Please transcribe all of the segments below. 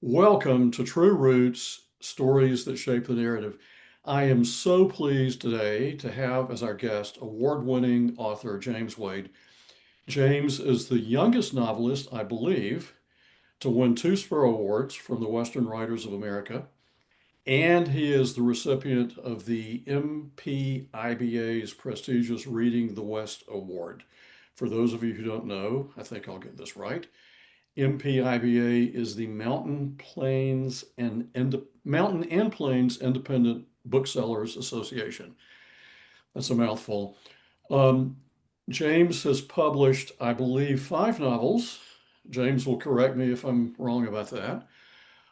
Welcome to True Roots Stories That Shape the Narrative. I am so pleased today to have as our guest award winning author James Wade. James is the youngest novelist, I believe, to win two Spur Awards from the Western Writers of America, and he is the recipient of the MPIBA's prestigious Reading the West Award. For those of you who don't know, I think I'll get this right. MPIBA is the Mountain and Plains Independent Booksellers Association. That's a mouthful. Um, James has published, I believe, five novels. James will correct me if I'm wrong about that.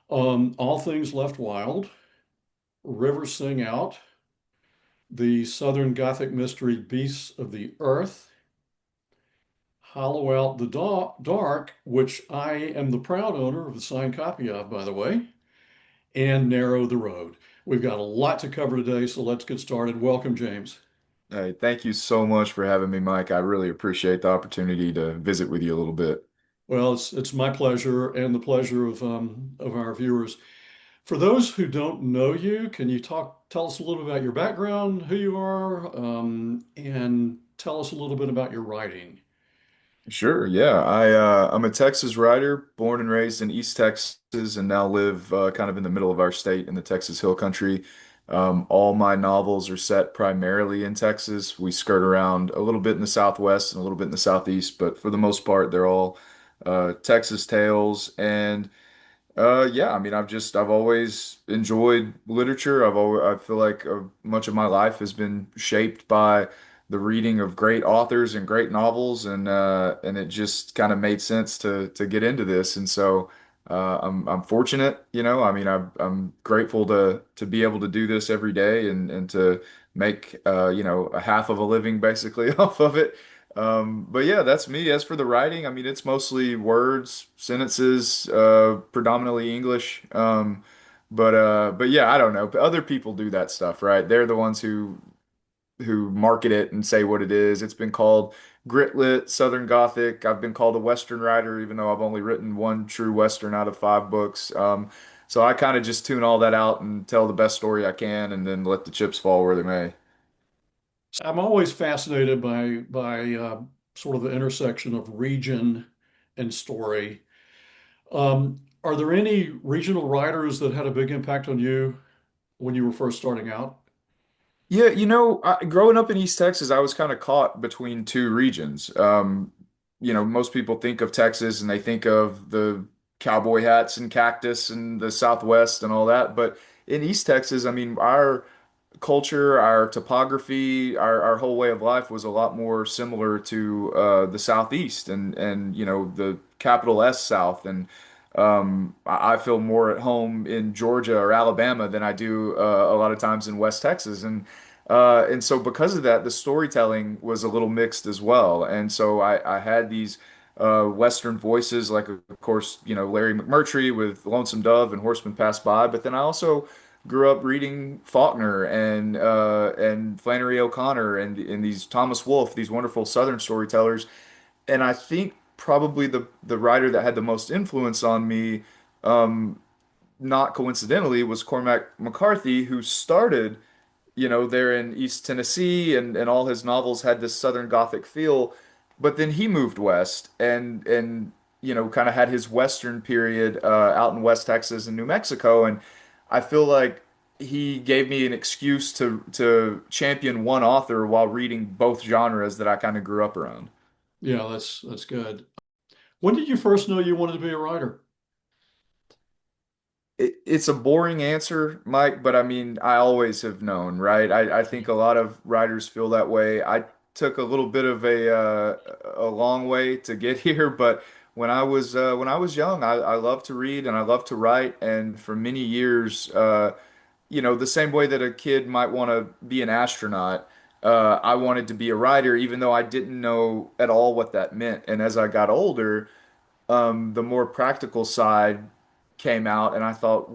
All Things Left Wild, Rivers Sing Out, the Southern Gothic mystery Beasts of the Earth, Hollow Out the Dark, which I am the proud owner of the signed copy of, by the way, and Narrow the Road. We've got a lot to cover today, so let's get started. Welcome, James. Hey, thank you so much for having me, Mike. I really appreciate the opportunity to visit with you a little bit. Well, it's my pleasure and the pleasure of our viewers. For those who don't know you, can you tell us a little bit about your background, who you are, and tell us a little bit about your writing? Sure, yeah. I'm a Texas writer, born and raised in East Texas, and now live kind of in the middle of our state in the Texas Hill Country. All my novels are set primarily in Texas. We skirt around a little bit in the Southwest and a little bit in the Southeast, but for the most part, they're all Texas tales. And yeah, I mean, I've always enjoyed literature. I feel like much of my life has been shaped by the reading of great authors and great novels, and it just kind of made sense to get into this. And so I'm fortunate, you know. I mean, I'm grateful to be able to do this every day and to make a half of a living basically off of it. But yeah, that's me. As for the writing, I mean, it's mostly words, sentences, predominantly English. But yeah, I don't know. Other people do that stuff, right? They're the ones who market it and say what it is. It's been called Gritlit, Southern Gothic. I've been called a Western writer, even though I've only written one true Western out of five books. So I kind of just tune all that out and tell the best story I can, and then let the chips fall where they may. I'm always fascinated by sort of the intersection of region and story. Are there any regional writers that had a big impact on you when you were first starting out? Yeah, growing up in East Texas, I was kind of caught between two regions. Most people think of Texas and they think of the cowboy hats and cactus and the Southwest and all that. But in East Texas, I mean, our culture, our topography, our whole way of life was a lot more similar to the Southeast and the capital S South. And I feel more at home in Georgia or Alabama than I do a lot of times in West Texas. And so because of that, the storytelling was a little mixed as well. And so I had these Western voices, like of course, Larry McMurtry with Lonesome Dove and Horseman Pass By. But then I also grew up reading Faulkner and Flannery O'Connor and these Thomas Wolfe, these wonderful Southern storytellers. And I think probably the writer that had the most influence on me, um, not coincidentally, was Cormac McCarthy, who started, there in East Tennessee, and all his novels had this Southern Gothic feel. But then he moved west and kind of had his Western period out in West Texas and New Mexico. And I feel like he gave me an excuse to champion one author while reading both genres that I kind of grew up around. Yeah, that's good. When did you first know you wanted to be a writer? It's a boring answer, Mike, but I mean, I always have known, right? I think a lot of writers feel that way. I took a little bit of a long way to get here, but when I was young, I loved to read and I loved to write, and for many years, the same way that a kid might want to be an astronaut, I wanted to be a writer, even though I didn't know at all what that meant. And as I got older, the more practical side came out, and I thought,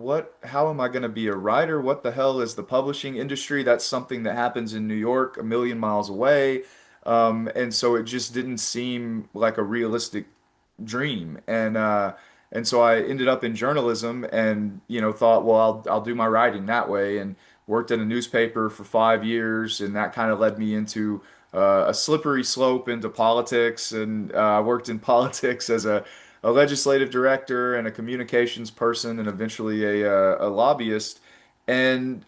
how am I going to be a writer? What the hell is the publishing industry? That's something that happens in New York, a million miles away. And so it just didn't seem like a realistic dream. And And so I ended up in journalism and, thought, well, I'll do my writing that way, and worked at a newspaper for 5 years. And that kind of led me into a slippery slope into politics. And I worked in politics as a legislative director and a communications person and eventually a lobbyist. And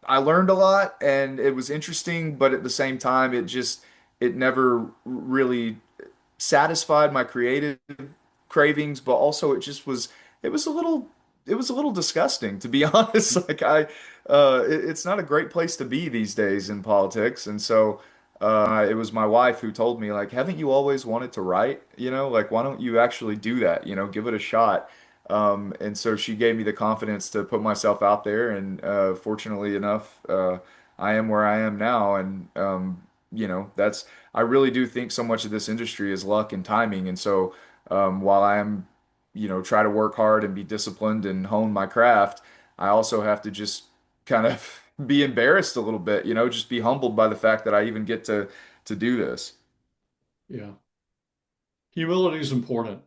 I learned a lot and it was interesting, but at the same time, it never really satisfied my creative cravings, but also it was a little it was a little disgusting, to be honest. It's not a great place to be these days in politics. And so it was my wife who told me, like, haven't you always wanted to write? Like, why don't you actually do that? Give it a shot. And so she gave me the confidence to put myself out there, and fortunately enough, I am where I am now. And that's I really do think so much of this industry is luck and timing. And so while I am, try to work hard and be disciplined and hone my craft, I also have to just kind of be embarrassed a little bit, just be humbled by the fact that I even get to do this. Yeah. Humility is important.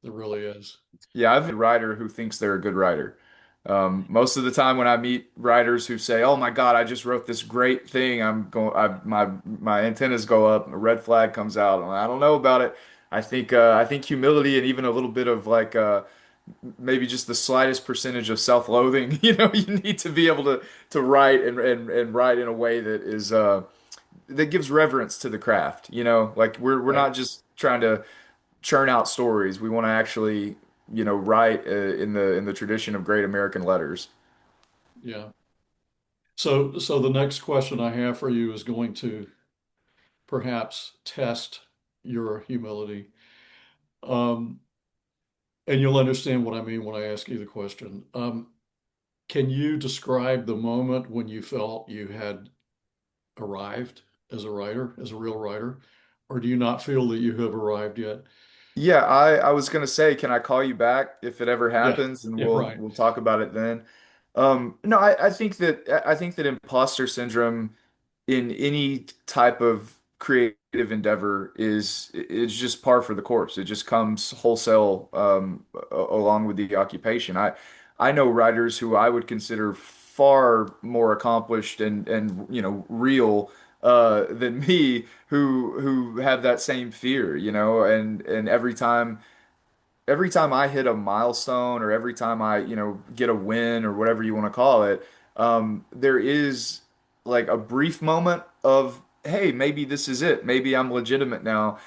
It really is. Yeah, I've been a writer who thinks they're a good writer. Most of the time when I meet writers who say, "Oh my God, I just wrote this great thing," my antennas go up, a red flag comes out. I don't know about it. I think humility and even a little bit of like maybe just the slightest percentage of self-loathing, you need to be able to write and write in a way that is that gives reverence to the craft. Like we're Right. not just trying to churn out stories. We want to actually, write in the tradition of great American letters. Yeah. So the next question I have for you is going to perhaps test your humility. Um, and you'll understand what I mean when I ask you the question. Can you describe the moment when you felt you had arrived as a writer, as a real writer, or do you not feel that you have arrived yet? Yeah, I was gonna say, can I call you back if it ever Yeah, happens, and yeah, right. we'll talk about it then. No, I think that imposter syndrome in any type of creative endeavor is just par for the course. It just comes wholesale along with the occupation. I know writers who I would consider far more accomplished and real than me who have that same fear, and every time I hit a milestone or every time I, get a win or whatever you want to call it, there is like a brief moment of, hey, maybe this is it. Maybe I'm legitimate now.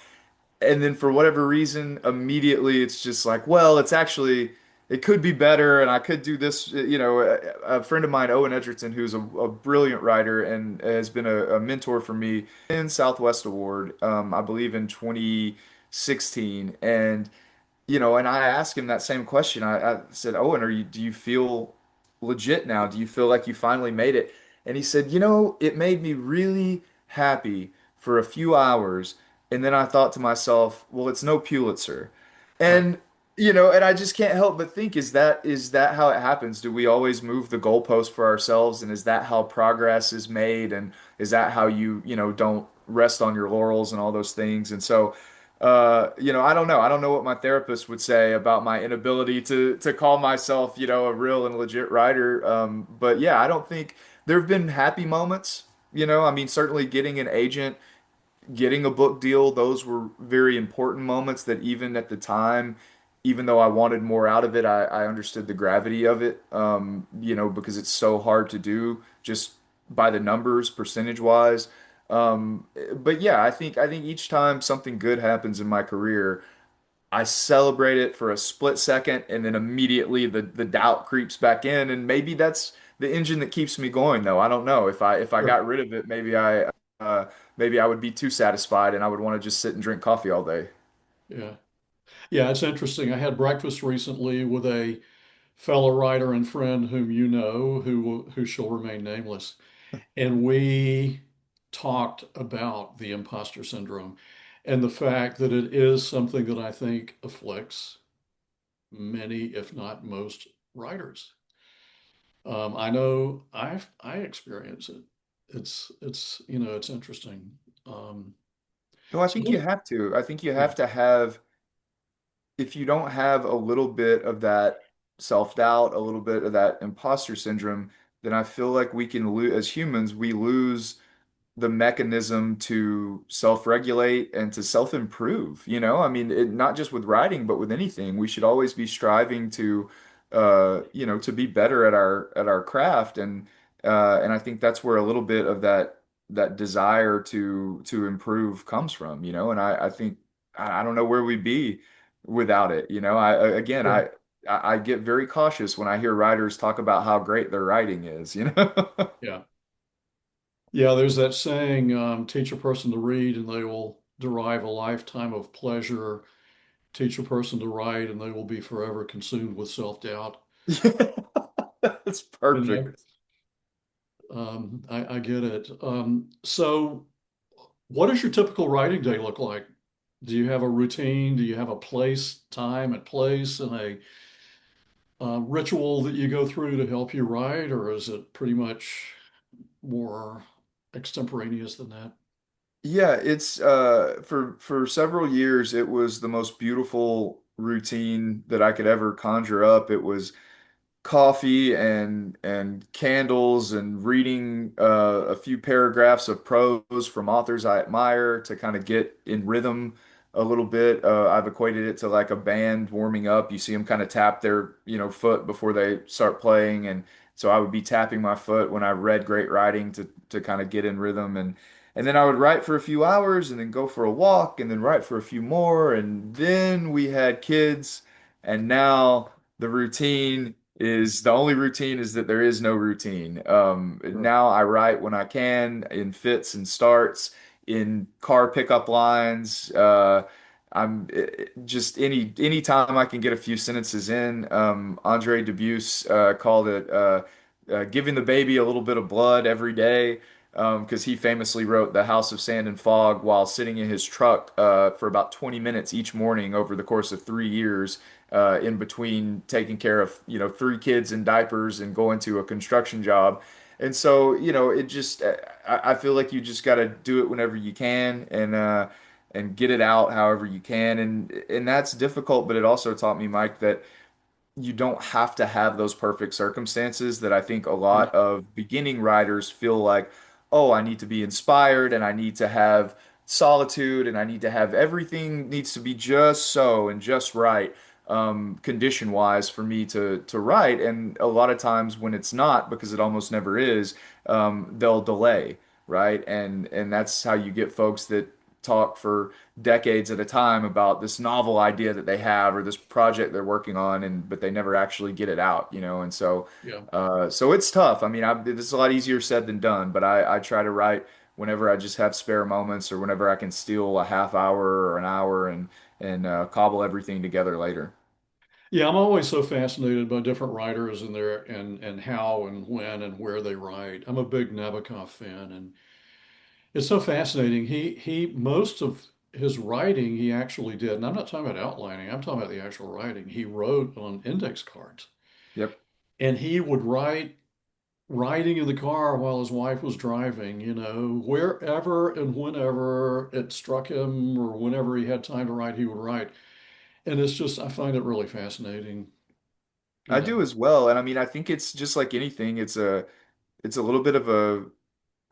And then for whatever reason, immediately it's just like, well, it could be better and I could do this. A friend of mine, Owen Edgerton, who's a brilliant writer and has been a mentor for me in Southwest Award, I believe in 2016. And I asked him that same question. I said, Owen, do you feel legit now? Do you feel like you finally made it? And he said, it made me really happy for a few hours. And then I thought to myself, well, it's no Pulitzer. Right. And, and I just can't help but think, is that how it happens? Do we always move the goalpost for ourselves? And is that how progress is made? And is that how don't rest on your laurels and all those things? And so, I don't know. I don't know what my therapist would say about my inability to call myself, a real and legit writer. But yeah, I don't think there have been happy moments. I mean, certainly getting an agent, getting a book deal, those were very important moments that even at the time, even though I wanted more out of it, I understood the gravity of it, because it's so hard to do just by the numbers, percentage wise. But yeah, I think each time something good happens in my career, I celebrate it for a split second, and then immediately the doubt creeps back in, and maybe that's the engine that keeps me going, though. I don't know. If I Sure. got rid of it, maybe I would be too satisfied, and I would want to just sit and drink coffee all day. Yeah. Yeah, it's interesting. I had breakfast recently with a fellow writer and friend whom you know, who shall remain nameless, and we talked about the imposter syndrome and the fact that it is something that I think afflicts many, if not most, writers. I know I experience it. It's it's interesting. No, I So think what? you have to. I think you Yeah, have to have if you don't have a little bit of that self-doubt, a little bit of that imposter syndrome, then I feel like we can lose, as humans, we lose the mechanism to self-regulate and to self-improve, you know? I mean, not just with writing, but with anything. We should always be striving to to be better at our craft and I think that's where a little bit of that desire to improve comes from, you know? And I think I don't know where we'd be without it, you know? Again, Sure. I get very cautious when I hear writers talk about how great their writing is, you know? Yeah. Yeah, there's that saying, teach a person to read and they will derive a lifetime of pleasure. Teach a person to write and they will be forever consumed with self-doubt. That's You know, perfect. I get it. So what does your typical writing day look like? Do you have a routine? Do you have a place, time and place, and a ritual that you go through to help you write, or is it pretty much more extemporaneous than that? Yeah, it's for several years it was the most beautiful routine that I could ever conjure up. It was coffee and candles and reading a few paragraphs of prose from authors I admire to kind of get in rhythm a little bit. I've equated it to like a band warming up. You see them kind of tap their, foot before they start playing, and so I would be tapping my foot when I read great writing to kind of get in rhythm and then I would write for a few hours and then go for a walk and then write for a few more and then we had kids and now the routine is the only routine is that there is no routine. Sure. Now I write when I can in fits and starts, in car pickup lines. I'm just any time I can get a few sentences in. Andre Debussy called it giving the baby a little bit of blood every day because he famously wrote The House of Sand and Fog while sitting in his truck for about 20 minutes each morning over the course of 3 years in between taking care of, three kids in diapers and going to a construction job. And so, it just, I feel like you just got to do it whenever you can and get it out however you can. And that's difficult, but it also taught me, Mike, that you don't have to have those perfect circumstances that I think a Yeah. lot of beginning writers feel like, oh, I need to be inspired and I need to have solitude and I need to have everything needs to be just so and just right, condition wise for me to write. And a lot of times when it's not, because it almost never is, they'll delay, right? And that's how you get folks that talk for decades at a time about this novel idea that they have or this project they're working on and but they never actually get it out, and so Yeah. so it's tough. I mean, this is a lot easier said than done, but I try to write whenever I just have spare moments or whenever I can steal a half hour or an hour and cobble everything together later. Yeah, I'm always so fascinated by different writers and their and how and when and where they write. I'm a big Nabokov fan, and it's so fascinating. He most of his writing he actually did, and I'm not talking about outlining. I'm talking about the actual writing. He wrote on index cards, Yep. and he would write riding in the car while his wife was driving. Wherever and whenever it struck him, or whenever he had time to write, he would write. And it's just I find it really fascinating. You I know. do as well. And I mean, I think it's just like anything, it's a little bit of a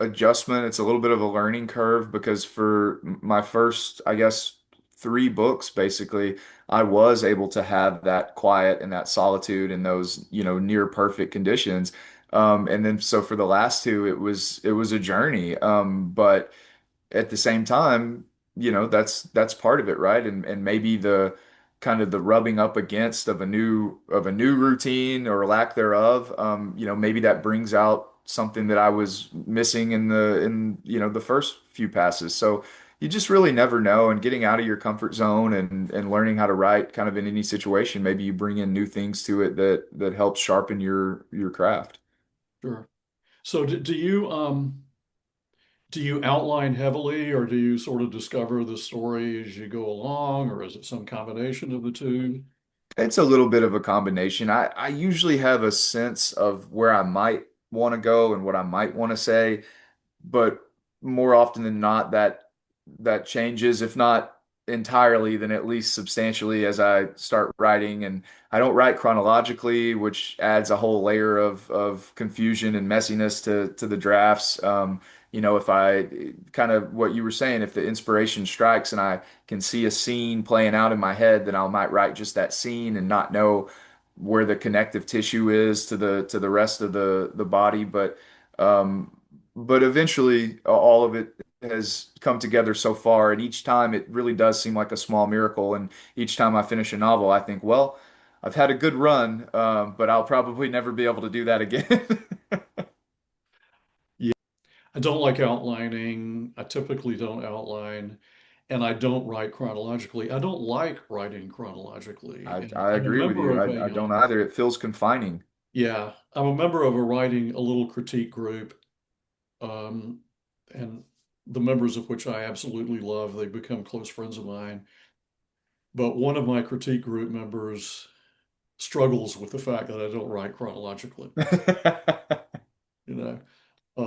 adjustment. It's a little bit of a learning curve because for my first, I guess, three books, basically, I was able to have that quiet and that solitude and those, near perfect conditions. And then so for the last two, it was a journey. But at the same time, that's part of it, right? And maybe the kind of the rubbing up against of a new routine or lack thereof, maybe that brings out something that I was missing in the first few passes. So you just really never know, and getting out of your comfort zone and learning how to write kind of in any situation, maybe you bring in new things to it that helps sharpen your craft. Sure. So do you outline heavily, or do you sort of discover the story as you go along, or is it some combination of the two? It's a little bit of a combination. I usually have a sense of where I might want to go and what I might want to say, but more often than not, that changes. entirely, then at least substantially as I start writing. And I don't write chronologically, which adds a whole layer of confusion and messiness to the drafts. If I kind of what you were saying, if the inspiration strikes and I can see a scene playing out in my head, then I might write just that scene and not know where the connective tissue is to the rest of the body. Um, but eventually, all of it has come together so far, and each time it really does seem like a small miracle. And each time I finish a novel, I think, well, I've had a good run, but I'll probably never be able to do that again. Yeah, I don't like outlining. I typically don't outline, and I don't write chronologically. I don't like writing chronologically. And I I'm a agree with member you. of I don't either. It feels confining. yeah, I'm a member of a writing, a little critique group, um, and the members of which I absolutely love. They've become close friends of mine. But one of my critique group members struggles with the fact that I don't write chronologically, you know.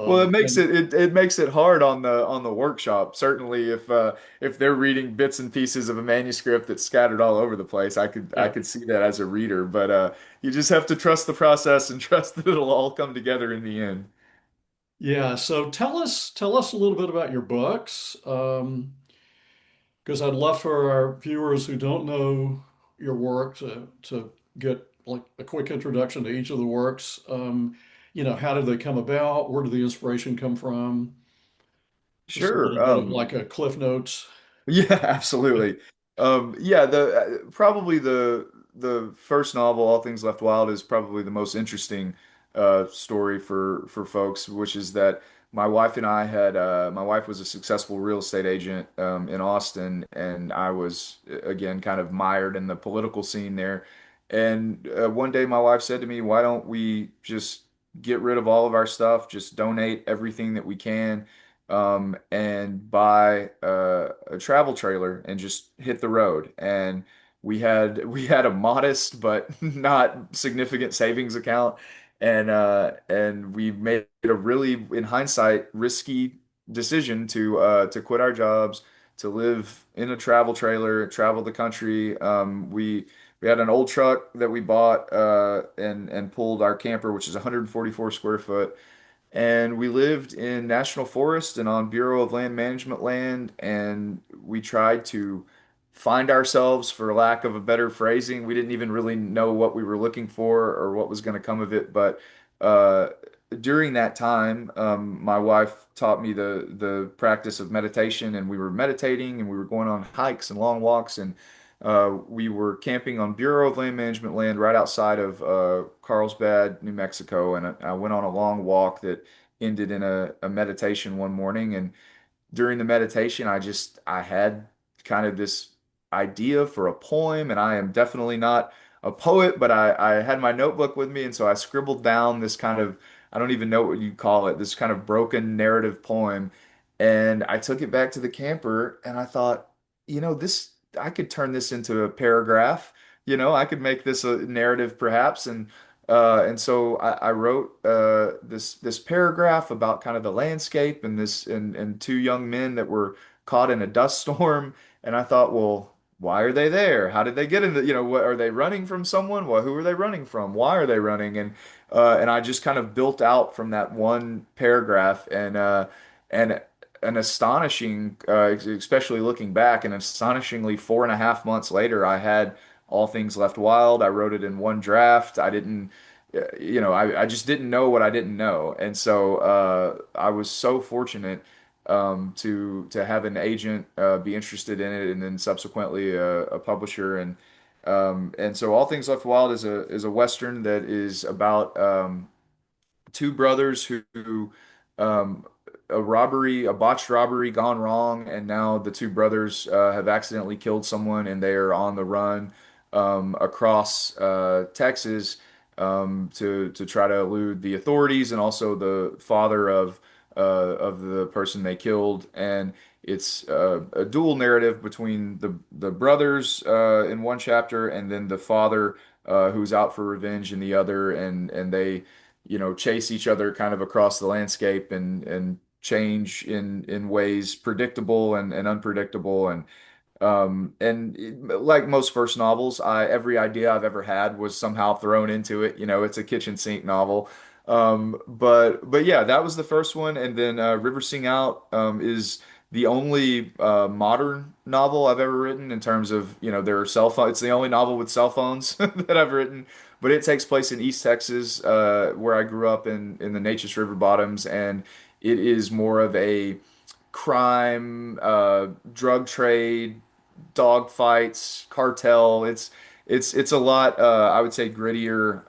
Well, it makes And it makes it hard on the workshop. Certainly, if they're reading bits and pieces of a manuscript that's scattered all over the place, I yeah, could see that as a reader. But you just have to trust the process and trust that it'll all come together in the end. yeah. So tell us a little bit about your books, because I'd love for our viewers who don't know your work to get like a quick introduction to each of the works. How did they come about? Where did the inspiration come from? Just a Sure. little bit of like a Cliff Notes. Yeah, absolutely. Yeah, the probably the first novel, All Things Left Wild, is probably the most interesting story for folks, which is that my wife was a successful real estate agent in Austin, and I was again kind of mired in the political scene there. And one day, my wife said to me, "Why don't we just get rid of all of our stuff, just donate everything that we can?" And buy a travel trailer and just hit the road. And we had a modest but not significant savings account, and we made a really, in hindsight, risky decision to quit our jobs, to live in a travel trailer, travel the country. We had an old truck that we bought and pulled our camper, which is 144 square foot, and we lived in national forest and on Bureau of Land Management land, and we tried to find ourselves, for lack of a better phrasing. We didn't even really know what we were looking for or what was going to come of it. But uh, during that time, my wife taught me the practice of meditation, and we were meditating, and we were going on hikes and long walks, and we were camping on Bureau of Land Management land right outside of Carlsbad, New Mexico, and I went on a long walk that ended in a meditation one morning. And during the meditation, I had kind of this idea for a poem, and I am definitely not a poet, but I had my notebook with me, and so I scribbled down this kind of, I don't even know what you'd call it, this kind of broken narrative poem, and I took it back to the camper, and I thought, this, I could turn this into a paragraph, I could make this a narrative perhaps, and so I wrote this paragraph about kind of the landscape and this and two young men that were caught in a dust storm. And I thought, well, why are they there? How did they get in the, what are they running from someone? Well, who are they running from? Why are they running? And I just kind of built out from that one paragraph, and an astonishing, especially looking back, and astonishingly 4.5 months later, I had All Things Left Wild. I wrote it in one draft. I didn't, I just didn't know what I didn't know. And so I was so fortunate to have an agent be interested in it, and then subsequently a publisher. And so All Things Left Wild is a Western that is about two brothers who um, a botched robbery gone wrong, and now the two brothers have accidentally killed someone, and they are on the run across Texas, to try to elude the authorities and also the father of the person they killed. And it's a dual narrative between the brothers in one chapter, and then the father who's out for revenge in the other, and they chase each other kind of across the landscape, and change in ways predictable and unpredictable. Like most first novels, every idea I've ever had was somehow thrown into it. You know, it's a kitchen sink novel. But yeah, that was the first one, and then River Sing Out is the only modern novel I've ever written in terms of, you know, there are cell phones. It's the only novel with cell phones that I've written, but it takes place in East Texas, where I grew up in the Neches River bottoms, and it is more of a crime, drug trade, dog fights, cartel. It's a lot. I would say grittier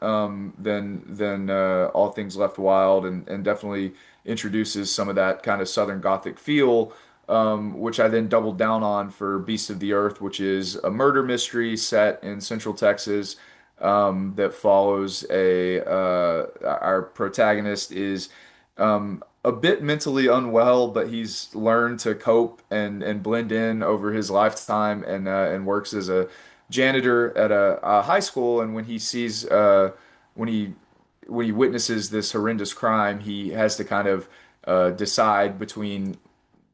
than All Things Left Wild, and definitely introduces some of that kind of Southern Gothic feel, which I then doubled down on for Beasts of the Earth, which is a murder mystery set in Central Texas. That follows our protagonist is a bit mentally unwell, but he's learned to cope and blend in over his lifetime, and works as a janitor at a high school. And when he sees when he when he witnesses this horrendous crime, he has to kind of decide between,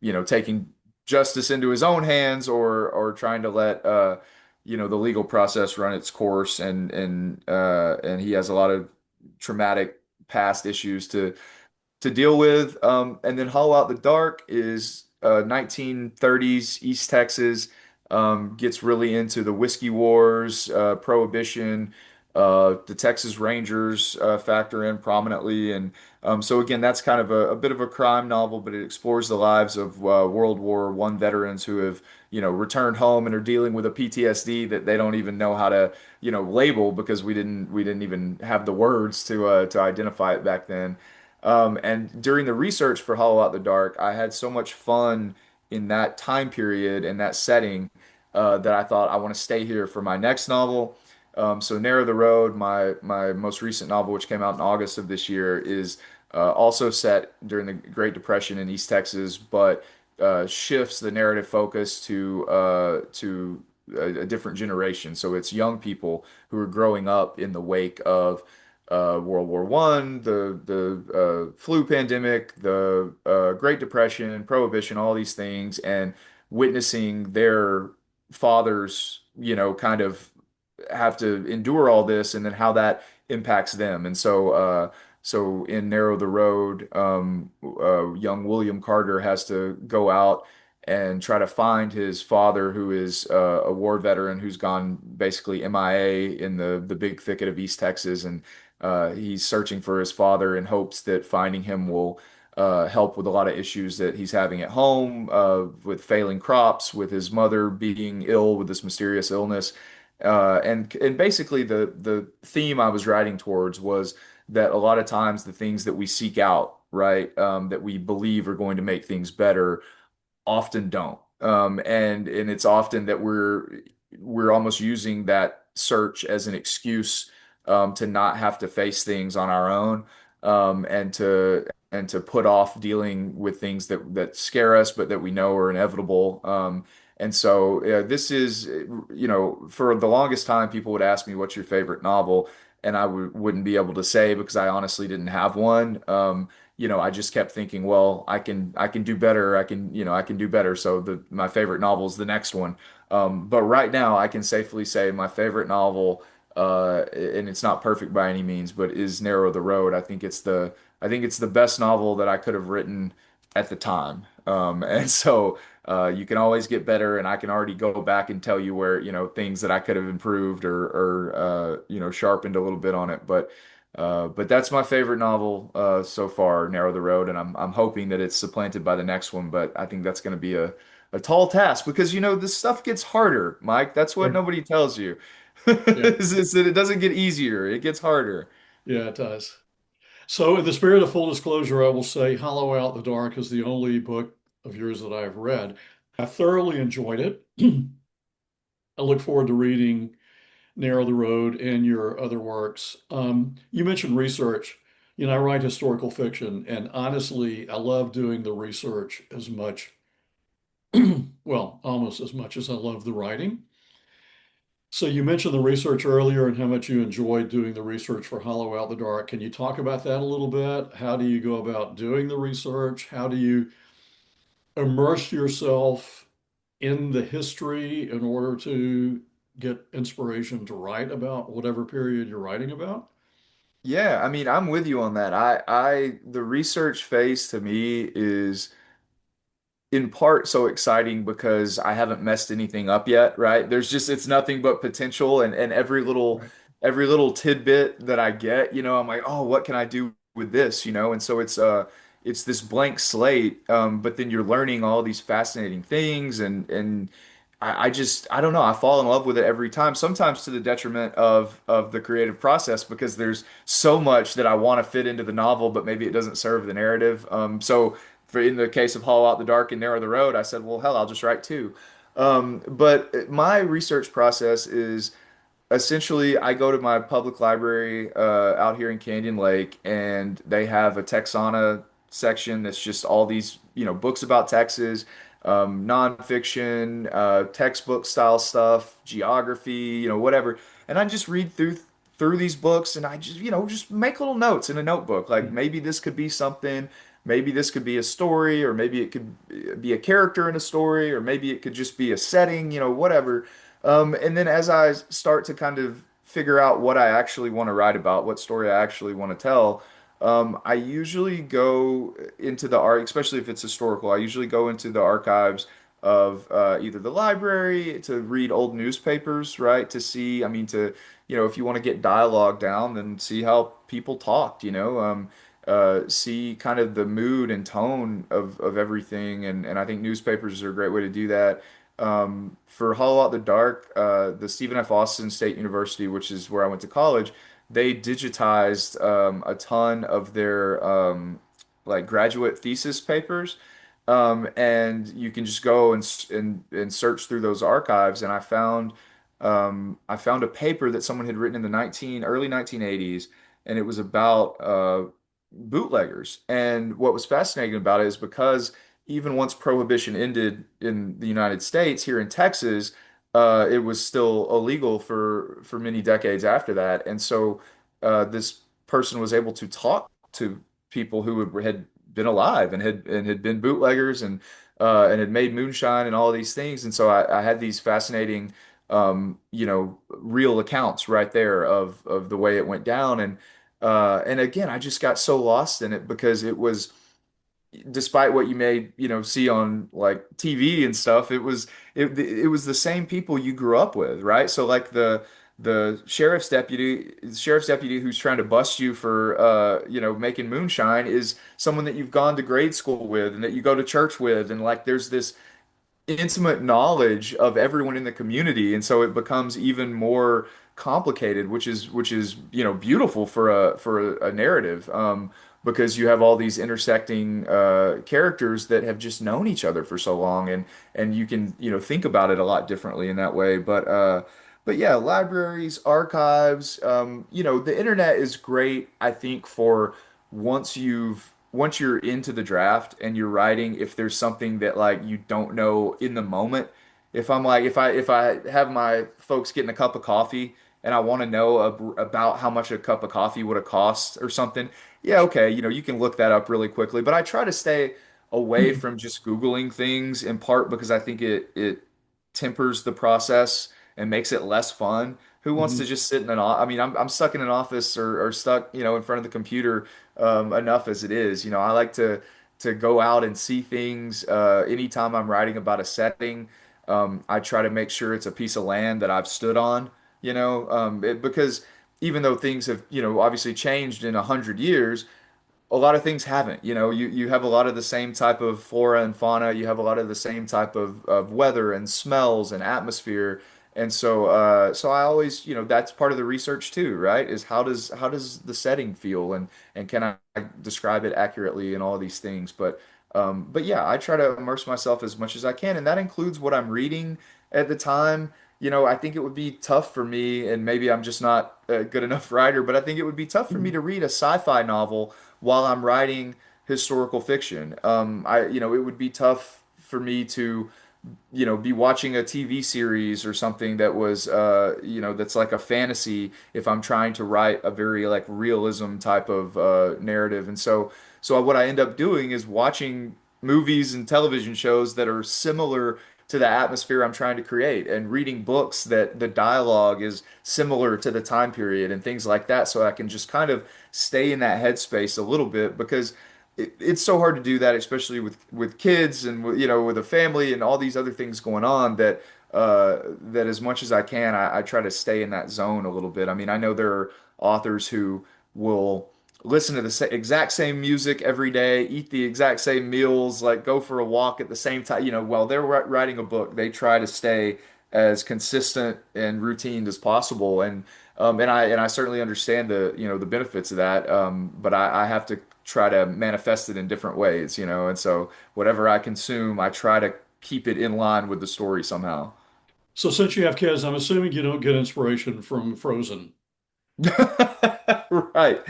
you know, taking justice into his own hands, or trying to let you know, the legal process run its course. And he has a lot of traumatic past issues to deal with. And then Hollow Out the Dark is 1930s East Texas, gets really into the whiskey wars, Prohibition, the Texas Rangers factor in prominently. And so again, that's kind of a bit of a crime novel, but it explores the lives of World War I veterans who have, you know, returned home and are dealing with a PTSD that they don't even know how to, you know, label, because we didn't even have the words to identify it back then. And during the research for Hollow Out the Dark, I had so much fun in that time period and that setting, that I thought I want to stay here for my next novel. So Narrow the Road, my most recent novel, which came out in August of this year, is also set during the Great Depression in East Texas, but shifts the narrative focus to a different generation. So it's young people who are growing up in the wake of World War One, the flu pandemic, the Great Depression, Prohibition, all these things, and witnessing their fathers, you know, kind of have to endure all this, and then how that impacts them. And so in Narrow the Road, young William Carter has to go out and try to find his father, who is a war veteran who's gone basically MIA in the big thicket of East Texas. And he's searching for his father in hopes that finding him will help with a lot of issues that he's having at home, with failing crops, with his mother being ill with this mysterious illness. And basically the theme I was writing towards was that a lot of times the things that we seek out, right, that we believe are going to make things better, often don't. And it's often that we're almost using that search as an excuse, to not have to face things on our own, and to put off dealing with things that scare us, but that we know are inevitable. And so this is, you know, for the longest time, people would ask me, "What's your favorite novel?" And I wouldn't be able to say, because I honestly didn't have one. You know, I just kept thinking, well, I can do better. I can do better. So my favorite novel is the next one. But right now, I can safely say my favorite novel, and it's not perfect by any means, but is Narrow the Road. I think it's the best novel that I could have written at the time. And so you can always get better, and I can already go back and tell you where, you know, things that I could have improved, or you know, sharpened a little bit on it. But that's my favorite novel so far, Narrow the Road, and I'm hoping that it's supplanted by the next one. But I think that's going to be a tall task, because, you know, this stuff gets harder, Mike. That's what Sure. nobody tells you. Yeah, Is that it doesn't get easier, it gets harder. yeah, it does. So, in the spirit of full disclosure, I will say Hollow Out the Dark is the only book of yours that I've read. I thoroughly enjoyed it. I look forward to reading Narrow the Road and your other works. You mentioned research. You know, I write historical fiction, and honestly, I love doing the research as much, well, almost as much as I love the writing. So you mentioned the research earlier and how much you enjoyed doing the research for Hollow Out the Dark. Can you talk about that a little bit? How do you go about doing the research? How do you immerse yourself? in the history in order to get inspiration to write about whatever period you're writing about? Yeah, I mean, I'm with you on that. The research phase to me is in part so exciting because I haven't messed anything up yet, right? It's nothing but potential and Right. every little tidbit that I get, I'm like, "Oh, what can I do with this?" And so it's this blank slate, but then you're learning all these fascinating things and I don't know, I fall in love with it every time, sometimes to the detriment of the creative process because there's so much that I want to fit into the novel, but maybe it doesn't serve the narrative. So for in the case of Hollow Out the Dark and Narrow the Road, I said, well, hell, I'll just write two. But my research process is essentially I go to my public library out here in Canyon Lake, and they have a Texana section that's just all these, books about Texas, nonfiction, textbook style stuff, geography, whatever. And I just read through these books, and I just make little notes in a notebook. Like maybe this could be something. Maybe this could be a story, or maybe it could be a character in a story, or maybe it could just be a setting, whatever. And then as I start to kind of figure out what I actually want to write about, what story I actually want to tell, I usually go into the art, especially if it's historical. I usually go into the archives of either the library to read old newspapers, right? To see, I mean, if you want to get dialogue down, then see how people talked, see kind of the mood and tone of everything. And I think newspapers are a great way to do that. For Hollow Out the Dark, the Stephen F. Austin State University, which is where I went to college, they digitized a ton of their like graduate thesis papers. And you can just go and search through those archives. And I found a paper that someone had written in the early 1980s, and it was about bootleggers. And what was fascinating about it is because even once prohibition ended in the United States, here in Texas, it was still illegal for many decades after that. And so this person was able to talk to people who had been alive and had been bootleggers and had made moonshine and all of these things. And so I had these fascinating real accounts right there of the way it went down. And again, I just got so lost in it because it was, despite what you may, see on like TV and stuff, it was the same people you grew up with, right? So like the sheriff's deputy who's trying to bust you for making moonshine is someone that you've gone to grade school with and that you go to church with, and like there's this intimate knowledge of everyone in the community, and so it becomes even more complicated, which is beautiful for a narrative, because you have all these intersecting characters that have just known each other for so long, and you can think about it a lot differently in that way. But yeah, libraries, archives, the internet is great, I think, for once you're into the draft and you're writing, if there's something that like you don't know in the moment, if I have my folks getting a cup of coffee and I want to know about how much a cup of coffee would have cost or something, yeah, okay, you can look that up really quickly. But I try to stay away from just Googling things, in part because I think it tempers the process and makes it less fun. Who wants to Mhm. just sit in I mean, I'm stuck in an office or stuck, in front of the computer enough as it is. I like to go out and see things. Anytime I'm writing about a setting, I try to make sure it's a piece of land that I've stood on. Because even though things have, obviously changed in 100 years, a lot of things haven't. You have a lot of the same type of flora and fauna. You have a lot of the same type of weather and smells and atmosphere. And so I always, that's part of the research too, right? Is how does the setting feel, and can I describe it accurately and all of these things. But yeah, I try to immerse myself as much as I can, and that includes what I'm reading at the time. I think it would be tough for me, and maybe I'm just not a good enough writer, but I think it would be tough for me to read a sci-fi novel while I'm writing historical fiction. It would be tough for me to, be watching a TV series or something that was, that's like a fantasy if I'm trying to write a very like realism type of narrative. And so what I end up doing is watching movies and television shows that are similar to the atmosphere I'm trying to create, and reading books that the dialogue is similar to the time period and things like that, so I can just kind of stay in that headspace a little bit because it's so hard to do that, especially with kids and with a family and all these other things going on that as much as I can, I try to stay in that zone a little bit. I mean, I know there are authors who will listen to the exact same music every day, eat the exact same meals, like go for a walk at the same time. While they're writing a book, they try to stay as consistent and routine as possible. And I certainly understand the benefits of that. But I have to try to manifest it in different ways. And so whatever I consume, I try to keep it in line with the story somehow. So since you have kids, I'm assuming you don't get inspiration from Frozen. Right.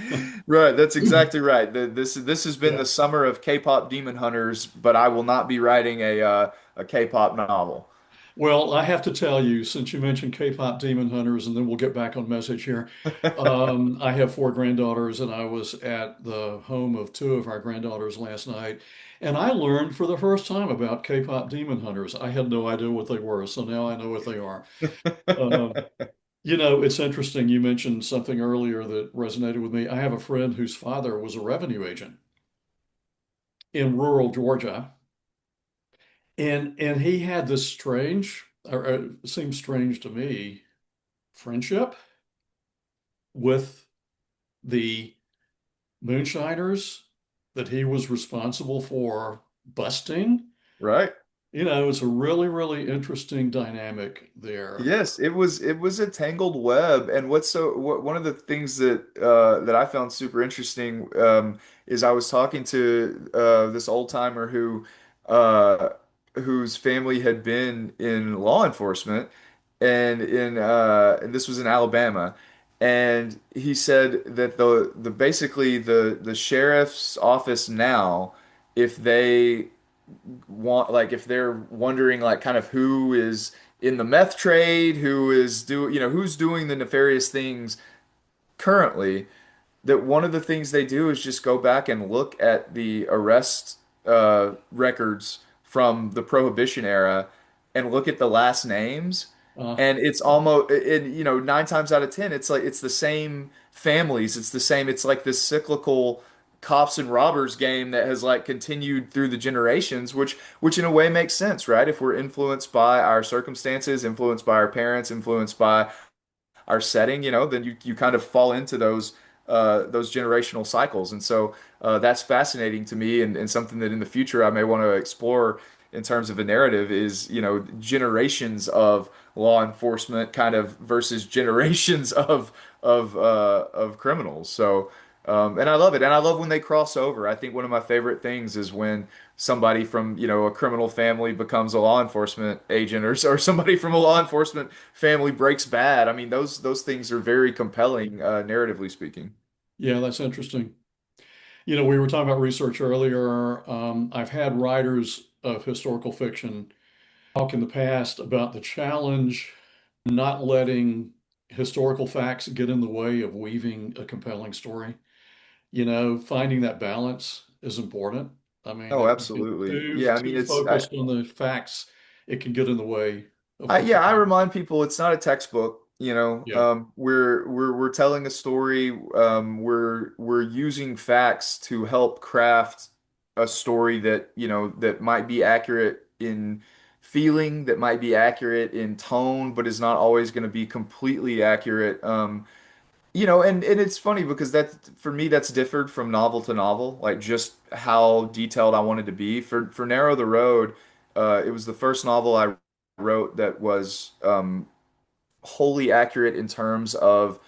Right. That's exactly right. This has been Yeah. the summer of K-pop demon hunters, but I will not be writing a K-pop novel. Well, I have to tell you, since you mentioned K-pop Demon Hunters, and then we'll get back on message here. I have four granddaughters, and I was at the home of two of our granddaughters last night, and I learned for the first time about K-pop Demon Hunters. I had no idea what they were, so now I know what they are. Um, it's interesting. You mentioned something earlier that resonated with me. I have a friend whose father was a revenue agent in rural Georgia, and he had this strange, or it seemed strange to me, friendship with the moonshiners that he was responsible for busting. Right. It's a really, really interesting dynamic there. Yes, it was a tangled web, and one of the things that I found super interesting is I was talking to this old timer whose family had been in law enforcement, and this was in Alabama, and he said that the basically the sheriff's office now, if they want like if they're wondering like kind of who is in the meth trade, who's doing the nefarious things currently, that one of the things they do is just go back and look at the arrest records from the Prohibition era and look at the last names. Uh, And it's almost, nine times out of ten, it's like it's the same families. It's like this cyclical cops and robbers game that has like continued through the generations, which in a way makes sense, right? If we're influenced by our circumstances, influenced by our parents, influenced by our setting, then you kind of fall into those generational cycles. And so that's fascinating to me, and something that in the future I may want to explore in terms of a narrative is, generations of law enforcement kind of versus generations of criminals. So and I love it. And I love when they cross over. I think one of my favorite things is when somebody from, a criminal family becomes a law enforcement agent, or somebody from a law enforcement family breaks bad. I mean, those things are very compelling, narratively speaking. yeah, that's interesting. We were talking about research earlier. I've had writers of historical fiction talk in the past about the challenge not letting historical facts get in the way of weaving a compelling story. Finding that balance is important. I mean, Oh, if you get absolutely. too Yeah, I mean, too focused on the facts, it can get in the way of yeah, I compelling. remind people it's not a textbook. Yeah. We're telling a story. We're using facts to help craft a story that might be accurate in feeling, that might be accurate in tone, but is not always going to be completely accurate. And it's funny because that for me that's differed from novel to novel, like just how detailed I wanted to be. For Narrow the Road, it was the first novel I wrote that was wholly accurate in terms of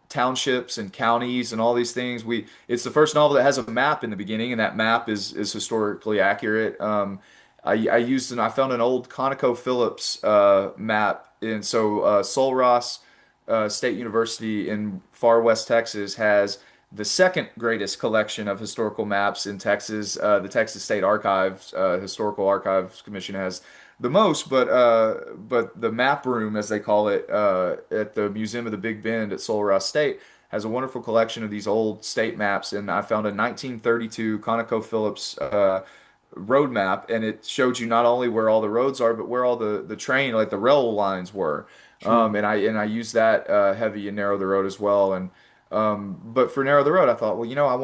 townships and counties and all these things. It's the first novel that has a map in the beginning, and that map is historically accurate. I found an old ConocoPhillips map, and so Sul Ross State University in far west Texas has the second greatest collection of historical maps in Texas. The Texas State Archives Historical Archives Commission has the most, but the map room, as they call it, at the Museum of the Big Bend at Sul Ross State has a wonderful collection of these old state maps. And I found a 1932 ConocoPhillips road map, and it showed you not only where all the roads are, but where all the train, like the rail lines were. Sure. And I used that heavy and narrow the road as well. And but for narrow the road, I thought, well, I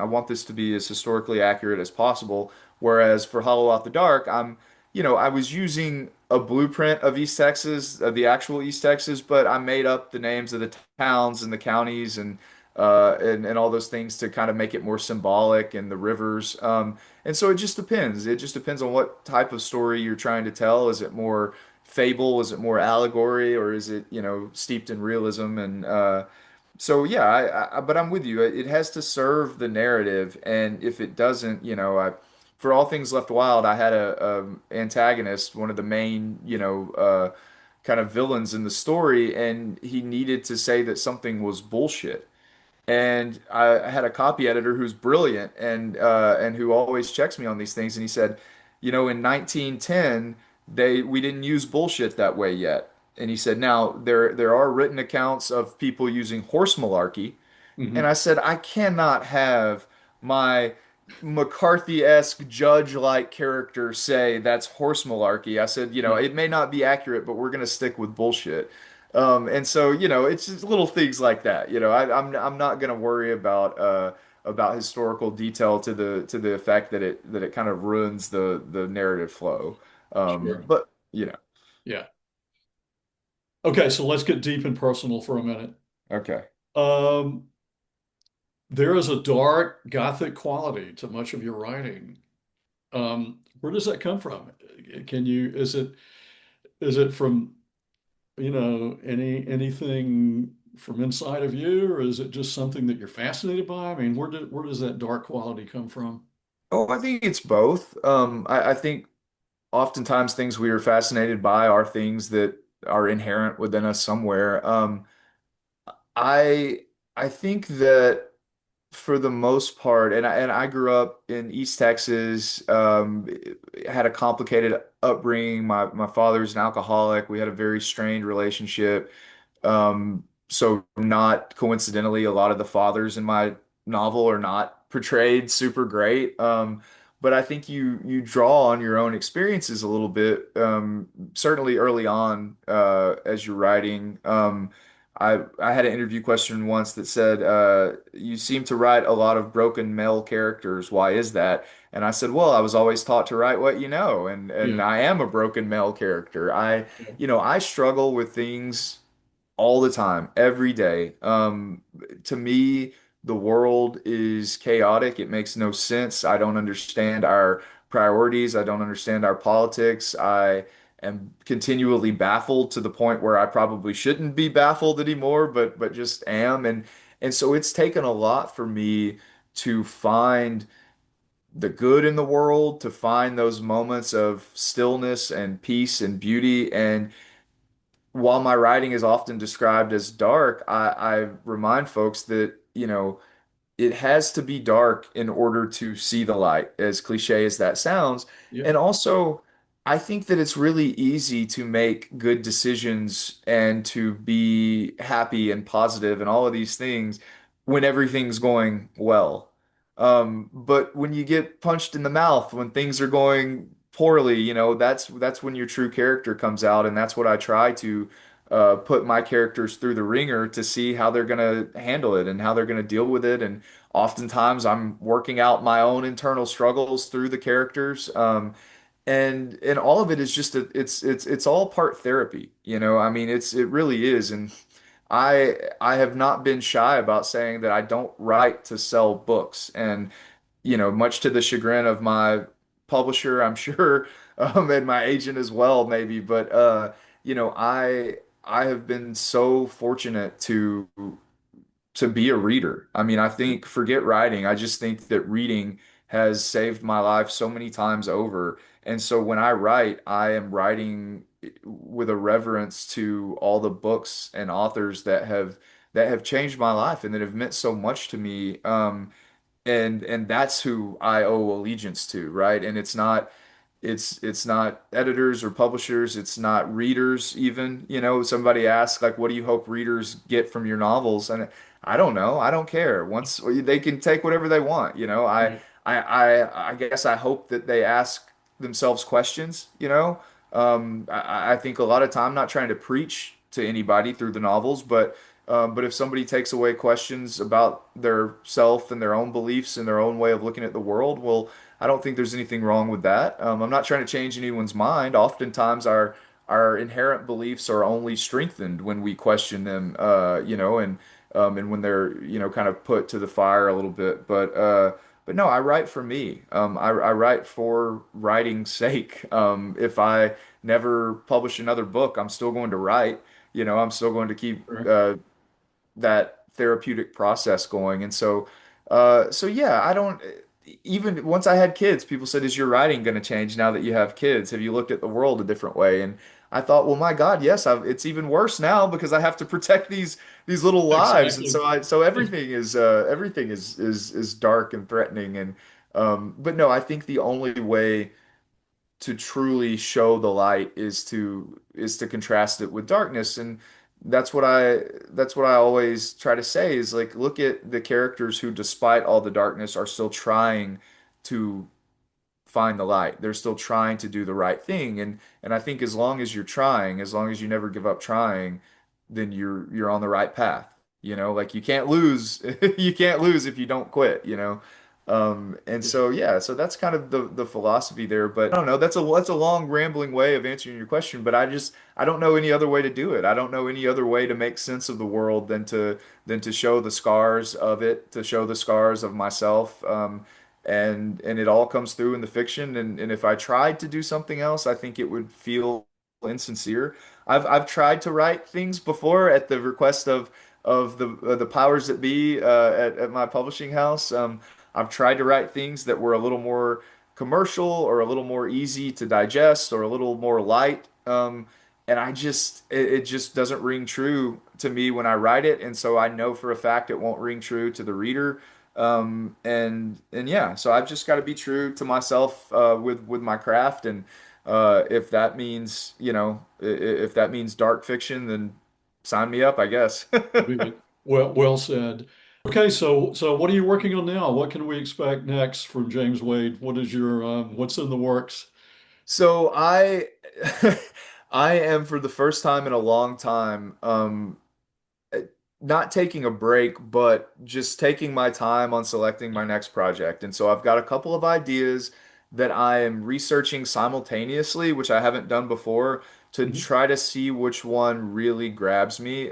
want this to be as historically accurate as possible. Whereas for Hollow Out the Dark, I was using a blueprint of East Texas, of the actual East Texas, but I made up the names of the towns and the counties and all those things to kind of make it more symbolic and the rivers. And so it just depends. It just depends on what type of story you're trying to tell. Is it more fable? Is it more allegory? Or is it, steeped in realism? And so yeah, but I'm with you. It has to serve the narrative, and if it doesn't, for All Things Left Wild, I had a antagonist, one of the main, kind of villains in the story, and he needed to say that something was bullshit. And I had a copy editor who's brilliant and who always checks me on these things. And he said, in 1910, we didn't use bullshit that way yet. And he said, now there are written accounts of people using horse malarkey. And I Hmm. said, I cannot have my McCarthy-esque judge-like character say that's horse malarkey. I said, Yeah. it may not be accurate, but we're going to stick with bullshit. And so, it's just little things like that. I'm not going to worry about historical detail to the effect that it kind of ruins the narrative flow. Sure. But Yeah. Okay, so let's get deep and personal for a minute. okay. Um, there is a dark Gothic quality to much of your writing. Where does that come from? Is it from, anything from inside of you, or is it just something that you're fascinated by? I mean, where does that dark quality come from? Oh, I think it's both. I think oftentimes things we are fascinated by are things that are inherent within us somewhere. I I think that for the most part, and I grew up in East Texas, had a complicated upbringing. My father's an alcoholic. We had a very strained relationship. So not coincidentally, a lot of the fathers in my novel are not portrayed super great. But I think you draw on your own experiences a little bit, certainly early on as you're writing. I had an interview question once that said, "You seem to write a lot of broken male characters. Why is that?" And I said, "Well, I was always taught to write what you know, and Yeah. I am a broken male character. I struggle with things all the time, every day. To me, the world is chaotic. It makes no sense. I don't understand our priorities. I don't understand our politics. I am continually baffled to the point where I probably shouldn't be baffled anymore, but just am. And so it's taken a lot for me to find the good in the world, to find those moments of stillness and peace and beauty. And while my writing is often described as dark, I remind folks that, it has to be dark in order to see the light, as cliche as that sounds. Yeah. And also, I think that it's really easy to make good decisions and to be happy and positive and all of these things when everything's going well. But when you get punched in the mouth, when things are going poorly, that's when your true character comes out, and that's what I try to put my characters through the ringer to see how they're going to handle it and how they're going to deal with it. And oftentimes I'm working out my own internal struggles through the characters. And all of it is just it's all part therapy, I mean, it really is. And I have not been shy about saying that I don't write to sell books. And much to the chagrin of my publisher, I'm sure, and my agent as well, maybe. But I have been so fortunate to be a reader. I mean, I think forget writing. I just think that reading has saved my life so many times over. And so when I write, I am writing with a reverence to all the books and authors that have changed my life and that have meant so much to me. And that's who I owe allegiance to, right? And it's not editors or publishers, it's not readers even. Somebody asks like, what do you hope readers get from your novels? And I don't know. I don't care. Once they can take whatever they want. Right. I guess I hope that they ask themselves questions, you know. I think a lot of time, not trying to preach to anybody through the novels, but if somebody takes away questions about their self and their own beliefs and their own way of looking at the world, well, I don't think there's anything wrong with that. I'm not trying to change anyone's mind. Oftentimes, our inherent beliefs are only strengthened when we question them, and when they're, kind of put to the fire a little bit. But no, I write for me. I write for writing's sake. If I never publish another book, I'm still going to write. I'm still going to keep Sure. that therapeutic process going. And so yeah, I don't even once I had kids, people said, "Is your writing going to change now that you have kids? Have you looked at the world a different way?" And I thought, well, my God, yes, it's even worse now because I have to protect these little lives, and Exactly. so everything is dark and threatening. And but no, I think the only way to truly show the light is to contrast it with darkness. And that's what I always try to say is, like, look at the characters who, despite all the darkness, are still trying to find the light. They're still trying to do the right thing. And I think as long as you're trying, as long as you never give up trying, then you're on the right path. Like, you can't lose. You can't lose if you don't quit, and Yeah. so yeah, so that's kind of the philosophy there. But I don't know, that's a long rambling way of answering your question, but I don't know any other way to do it. I don't know any other way to make sense of the world than to show the scars of it, to show the scars of myself. And it all comes through in the fiction. And if I tried to do something else, I think it would feel insincere. I've tried to write things before at the request of the powers that be at my publishing house. I've tried to write things that were a little more commercial or a little more easy to digest or a little more light. And it just doesn't ring true to me when I write it. And so I know for a fact it won't ring true to the reader. And yeah, so I've just got to be true to myself with my craft. And if that means, if that means dark fiction, then sign me up, I guess. Well said. Okay, so what are you working on now? What can we expect next from James Wade? What's in the works? So I am, for the first time in a long time, not taking a break, but just taking my time on selecting my next project. And so I've got a couple of ideas that I am researching simultaneously, which I haven't done before, to Mhm. try to see which one really grabs me.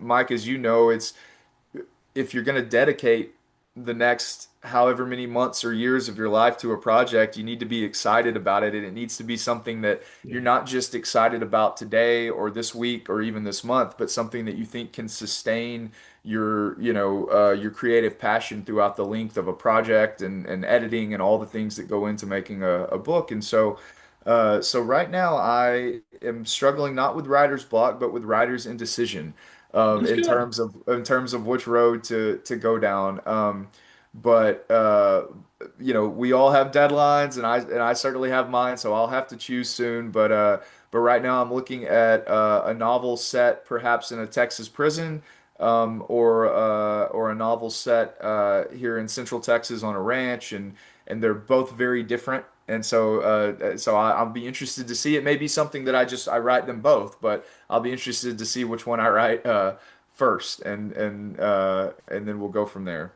Mike, as you know, it's if you're going to dedicate the next however many months or years of your life to a project, you need to be excited about it. And it needs to be something that Yeah. you're not just excited about today or this week or even this month, but something that you think can sustain your creative passion throughout the length of a project and editing and all the things that go into making a book. And so right now I am struggling not with writer's block, but with writer's indecision That's in good. terms of which road to go down. But we all have deadlines, and I certainly have mine, so I'll have to choose soon. But right now I'm looking at a novel set perhaps in a Texas prison, or a novel set here in Central Texas on a ranch, and they're both very different. And I'll be interested to see. It may be something that I write them both, but I'll be interested to see which one I write first, and then we'll go from there.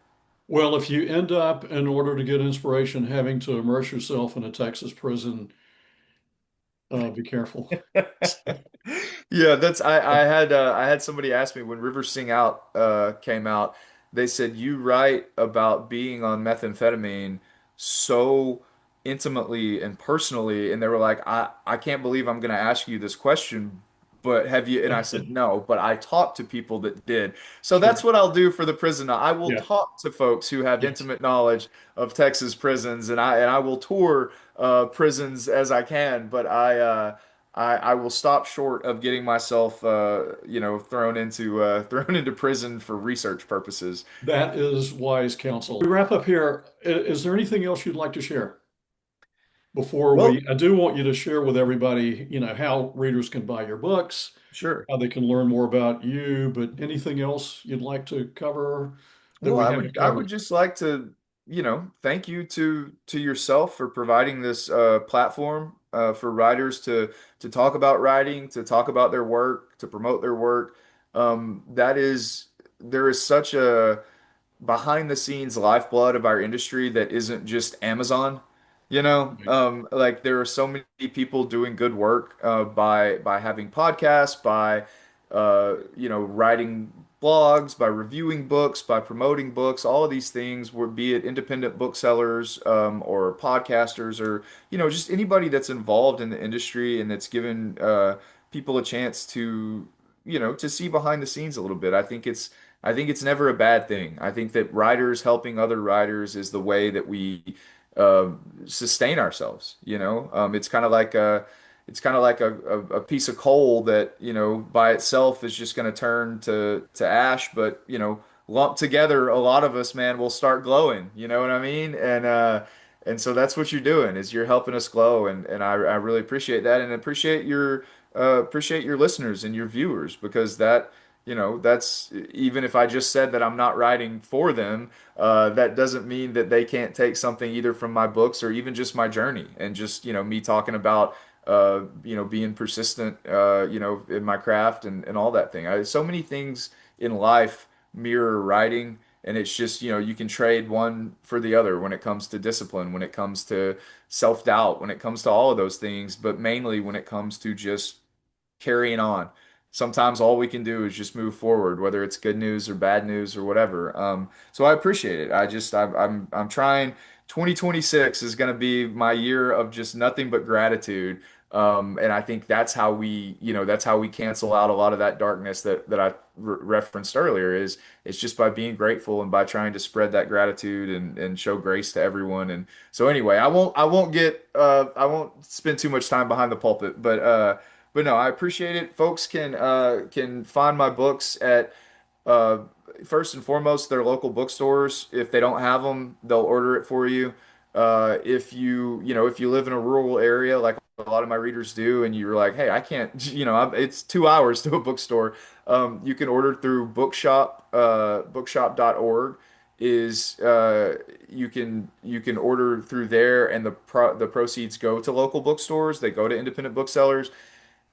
Well, if you end up, in order to get inspiration, having to immerse yourself in a Texas prison, be careful. Yeah, I had somebody ask me when Rivers Sing Out came out. They said, you write about being on methamphetamine so intimately and personally, and they were like, I can't believe I'm going to ask you this question, but have you? And I said, no, but I talked to people that did. So Sure. that's what I'll do for the prison. I will Yeah. talk to folks who have Yes. intimate knowledge of Texas prisons, and I will tour prisons as I can, but I will stop short of getting myself, thrown into prison for research purposes. That is wise counsel. We wrap up here. Is there anything else you'd like to share before Well, I do want you to share with everybody, how readers can buy your books, sure. how they can learn more about you, but anything else you'd like to cover that Well, we I haven't would I covered? would just like to, thank you to yourself for providing this platform for writers to talk about writing, to talk about their work, to promote their work. That is There is such a behind the scenes lifeblood of our industry that isn't just Amazon. Right. Like there are so many people doing good work by having podcasts, by writing blogs, by reviewing books, by promoting books, all of these things, were be it independent booksellers or podcasters or just anybody that's involved in the industry and that's given people a chance to see behind the scenes a little bit. I think it's never a bad thing. I think that writers helping other writers is the way that we uh, sustain ourselves. It's kind of like a piece of coal that by itself is just going to turn to ash, but lumped together, a lot of us, man, will start glowing. You know what I mean? And so that's what you're doing is you're helping us glow, and I really appreciate that, and appreciate your listeners and your viewers because that's even if I just said that I'm not writing for them, that doesn't mean that they can't take something either from my books or even just my journey and just, me talking about, being persistent, in my craft and all that thing. So many things in life mirror writing, and it's just, you can trade one for the other when it comes to discipline, when it comes to self-doubt, when it comes to all of those things, but mainly when it comes to just carrying on. Sometimes all we can do is just move forward, whether it's good news or bad news or whatever. So I appreciate it. I'm trying. 2026 is going to be my year of just nothing but gratitude. And I think that's how we cancel out a lot of that darkness that I referenced earlier. Is it's just by being grateful and by trying to spread that gratitude and show grace to everyone. And so anyway, I won't spend too much time behind the pulpit, but no, I appreciate it. Folks can find my books at uh, first and foremost their local bookstores. If they don't have them, they'll order it for you. If you live in a rural area like a lot of my readers do, and you're like, hey, I can't, it's 2 hours to a bookstore. You can order through bookshop.org is you can order through there, and the proceeds go to local bookstores. They go to independent booksellers.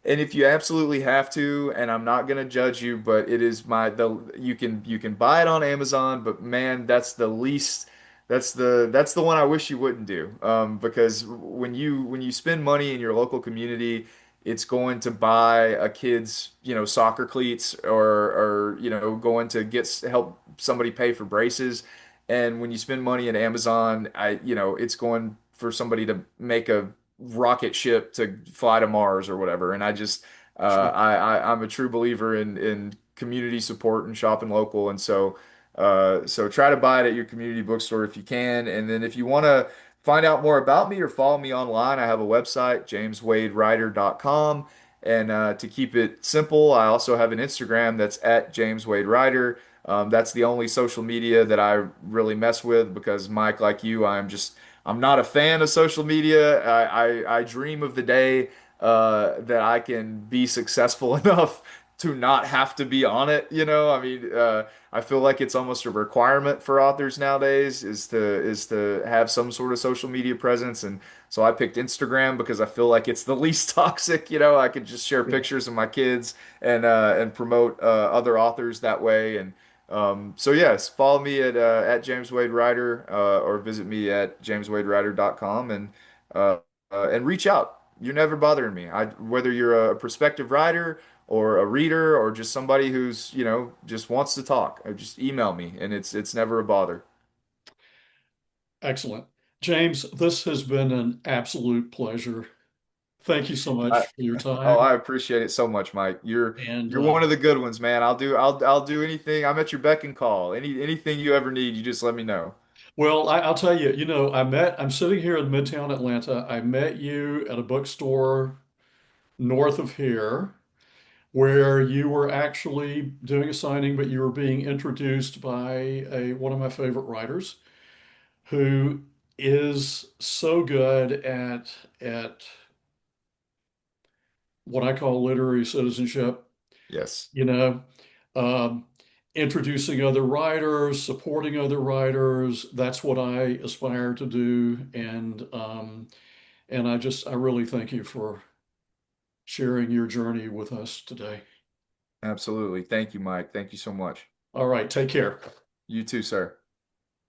And if you absolutely have to, and I'm not gonna judge you, but it is my the you can buy it on Amazon, but man, that's the one I wish you wouldn't do. Because when you spend money in your local community, it's going to buy a kid's, soccer cleats or going to help somebody pay for braces. And when you spend money at Amazon, it's going for somebody to make a rocket ship to fly to Mars or whatever. And I just Sure. I'm a true believer in community support and shopping local. And so try to buy it at your community bookstore if you can. And then if you want to find out more about me or follow me online, I have a website, jameswadewriter.com. And to keep it simple, I also have an Instagram that's at James Wade Writer. That's the only social media that I really mess with because Mike, like you, I'm not a fan of social media. I dream of the day that I can be successful enough to not have to be on it. I mean, I feel like it's almost a requirement for authors nowadays is to have some sort of social media presence. And so I picked Instagram because I feel like it's the least toxic. I could just share Yeah. pictures of my kids and promote other authors that way. So yes, follow me at James Wade Writer or visit me at jameswadewriter.com and reach out. You're never bothering me. Whether you're a prospective writer or a reader or just somebody who's just wants to talk, just email me, and it's never a bother. Excellent. James, this has been an absolute pleasure. Thank you so I, much for your oh, time. I appreciate it so much, Mike. You're And you're one of the good ones, man. I'll do anything. I'm at your beck and call. Anything you ever need, you just let me know. well, I'll tell you, I'm sitting here in Midtown Atlanta. I met you at a bookstore north of here where you were actually doing a signing, but you were being introduced by one of my favorite writers who is so good at what I call literary citizenship, Yes. you know. Um, introducing other writers, supporting other writers. That's what I aspire to do. And I really thank you for sharing your journey with us today. Absolutely. Thank you, Mike. Thank you so much. All right, take care. You too, sir.